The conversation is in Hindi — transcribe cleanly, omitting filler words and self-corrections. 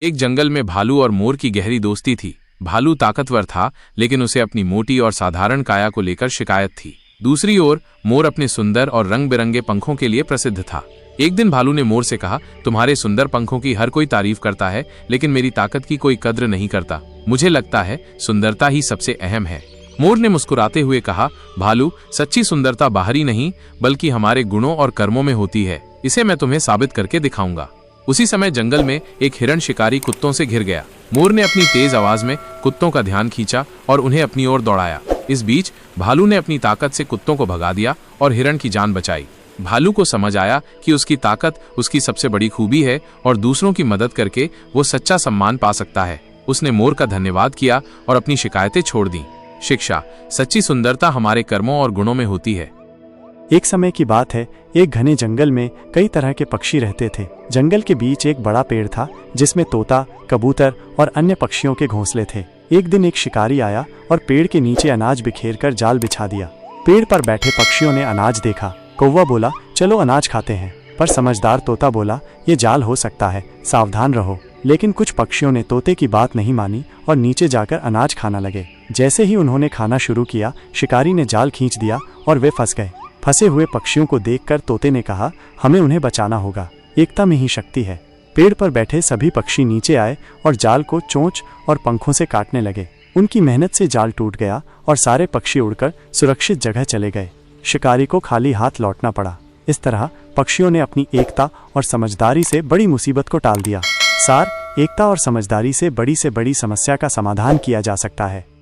एक जंगल में भालू और मोर की गहरी दोस्ती थी। भालू ताकतवर था, लेकिन उसे अपनी मोटी और साधारण काया को लेकर शिकायत थी। दूसरी ओर मोर अपने सुंदर और रंग बिरंगे पंखों के लिए प्रसिद्ध था। एक दिन भालू ने मोर से कहा, तुम्हारे सुंदर पंखों की हर कोई तारीफ करता है, लेकिन मेरी ताकत की कोई कद्र नहीं करता। मुझे लगता है सुंदरता ही सबसे अहम है। मोर ने मुस्कुराते हुए कहा, भालू, सच्ची सुंदरता बाहरी नहीं बल्कि हमारे गुणों और कर्मों में होती है। इसे मैं तुम्हें साबित करके दिखाऊंगा। उसी समय जंगल में एक हिरण शिकारी कुत्तों से घिर गया। मोर ने अपनी तेज आवाज में कुत्तों का ध्यान खींचा और उन्हें अपनी ओर दौड़ाया। इस बीच भालू ने अपनी ताकत से कुत्तों को भगा दिया और हिरण की जान बचाई। भालू को समझ आया कि उसकी ताकत उसकी सबसे बड़ी खूबी है और दूसरों की मदद करके वो सच्चा सम्मान पा सकता है। उसने मोर का धन्यवाद किया और अपनी शिकायतें छोड़ दी। शिक्षा, सच्ची सुंदरता हमारे कर्मों और गुणों में होती है। एक समय की बात है, एक घने जंगल में कई तरह के पक्षी रहते थे। जंगल के बीच एक बड़ा पेड़ था जिसमें तोता, कबूतर और अन्य पक्षियों के घोंसले थे। एक दिन एक शिकारी आया और पेड़ के नीचे अनाज बिखेर कर जाल बिछा दिया। पेड़ पर बैठे पक्षियों ने अनाज देखा। कौवा बोला, चलो अनाज खाते हैं। पर समझदार तोता बोला, ये जाल हो सकता है, सावधान रहो। लेकिन कुछ पक्षियों ने तोते की बात नहीं मानी और नीचे जाकर अनाज खाना लगे। जैसे ही उन्होंने खाना शुरू किया, शिकारी ने जाल खींच दिया और वे फंस गए। फंसे हुए पक्षियों को देखकर तोते ने कहा, हमें उन्हें बचाना होगा, एकता में ही शक्ति है। पेड़ पर बैठे सभी पक्षी नीचे आए और जाल को चोंच और पंखों से काटने लगे। उनकी मेहनत से जाल टूट गया और सारे पक्षी उड़कर सुरक्षित जगह चले गए। शिकारी को खाली हाथ लौटना पड़ा। इस तरह पक्षियों ने अपनी एकता और समझदारी से बड़ी मुसीबत को टाल दिया। सार, एकता और समझदारी से बड़ी समस्या का समाधान किया जा सकता है।